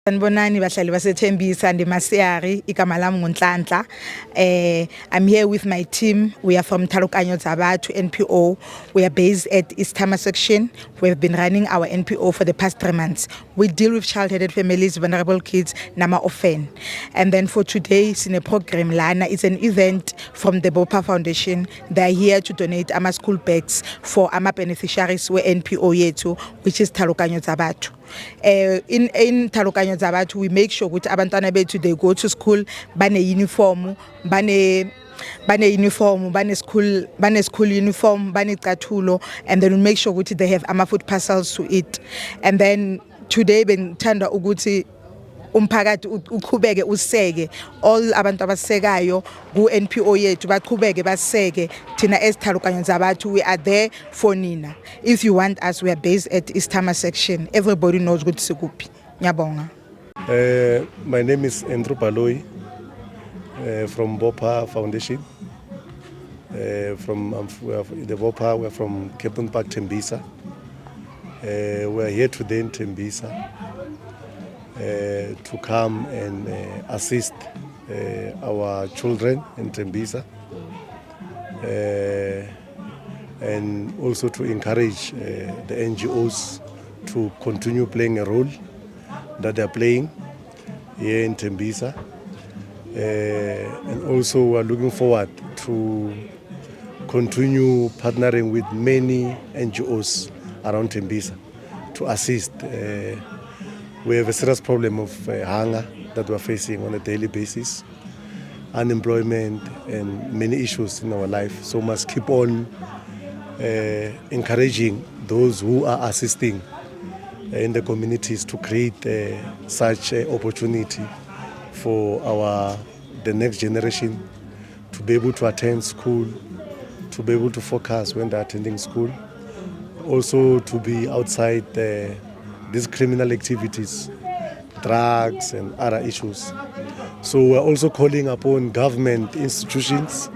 Sanibonani bahlali baseThembisa ndiMasiari igama lami nguNhlanhla. I'm here with my team. We are from Talukanyo Zabathu NPO. We are based at Istama section. We have been running our NPO for the past 3 months. We deal with child-headed families, vulnerable kids, nama orphan. And then for today, sine program lana. It's an event from the Bopa Foundation. They are here to donate ama school bags for ama beneficiaries we NPO yetu, which is Talukanyo Zabathu. In Talukanyo Zabathu, we make sure ukuthi abantwana bethu they go to school bane uniform, bane school uniform, bane catulo, and then we make sure ukuthi they have ama food parcels to eat. And then today bengithanda ukuthi umphakathi uqhubeke useke all abantu abasekayo ku NPO yethu baqhubeke baseke thina esithalukanyo Zabathu. We are there for nina. If you want us, we are based at Istama section. Everybody knows ukuthi sikuphi. Ngiyabonga. My name is Andrew Baloyi from Bopa Foundation. From the Bopa, we are from Captain Park Tembisa. We are here today in Tembisa to come and assist our children in Tembisa, and also to encourage the NGOs to continue playing a role that they are playing here in Tembisa. And also we are looking forward to continue partnering with many NGOs around Tembisa to assist. We have a serious problem of hunger that we are facing on a daily basis, unemployment and many issues in our life. So we must keep on encouraging those who are assisting in the communities to create such opportunity for the next generation to be able to attend school, to be able to focus when they're attending school, also to be outside these criminal activities, drugs and other issues. So we're also calling upon government institutions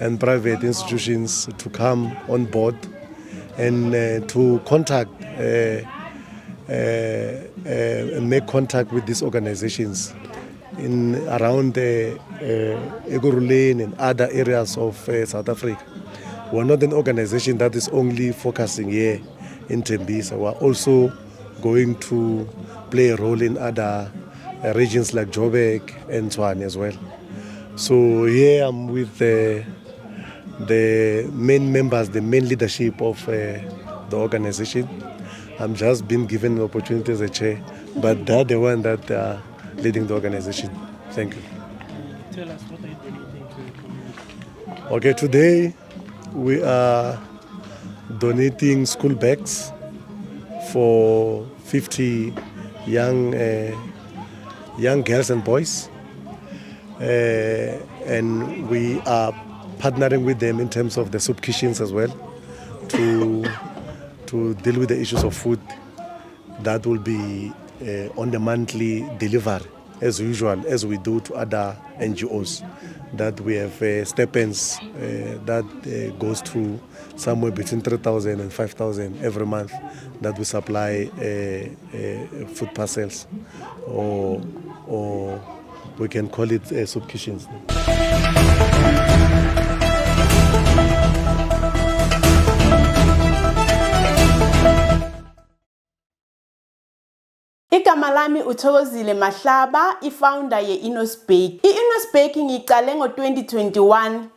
and private institutions to come on board and to contact make contact with these organizations in around Ekurhuleni and other areas of South Africa. We're not an organization that is only focusing here in Tembisa. We're also going to play a role in other regions like Joburg and Tshwane as well. So here I'm with the main members, the main leadership of the organization. I'm just been given the opportunity as a chair, but they're the one that are leading the organization. Thank you. Tell us, what are you donating to the community? Okay, today we are donating school bags for 50 young girls and boys, and we are partnering with them in terms of the soup kitchens as well to deal with the issues of food that will be on the monthly delivery as usual, as we do to other NGOs, that we have stipends that goes to somewhere between 3,000 and 5,000 every month that we supply food parcels, or we can call it soup kitchens. Igama lami uThokozile Mahlaba, i-founder ye-Enos Bake. I-Enos Bake ngiqale ngo-2021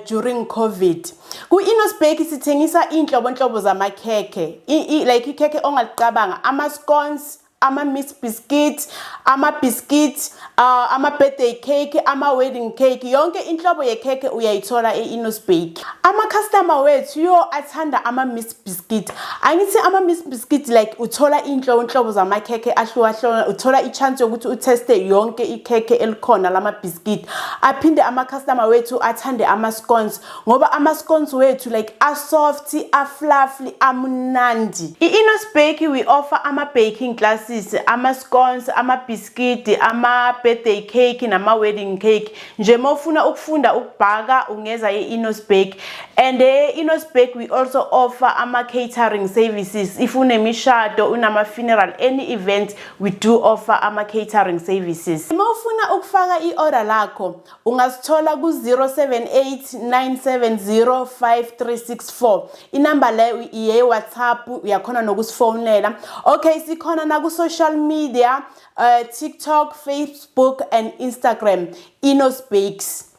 during COVID. Ku-Enos Bake sithengisa inhlobonhlobo zamakhekhe, like ikhekhe ongaliqabanga, ama-scones, ama-mixed biscuits, ama-biscuits, ama-birthday cake, ama-wedding cake, yonke inhlobo yekhekhe uyayithola e-Enos Bake. Ama-customer wethu yo athanda ama-mixed biscuit. Angithi ama-mixed biscuit like uthola inhlobonhlobo zamakhekhe ahlukahlukene, uthola i-chance yokuthi uteste yonke ikhekhe elikhona lama-biscuit. Aphinde ama-customer wethu athande ama-scones ngoba ama-scones wethu like a-soft, a-fluffy, amnandi. I-Enos Bake we offer ama-baking classes scones, ama-biscuit, ama-birthday cake nama-wedding cake. Nje mawufuna ukufunda ukubhaka ungeza i-Enos Bake. And Enos Bake we also offer ama-catering services. If unemishado, unama-funeral, any event, we do offer ama-catering services. Mawufuna ukufaka i-order lakho, ungasithola ku-078 970 5364. Inamba leyo iye WhatsApp, uyakhona nokusifonela. Okay, sikhona na ku social media, TikTok, Facebook and Instagram, Enos Bakes.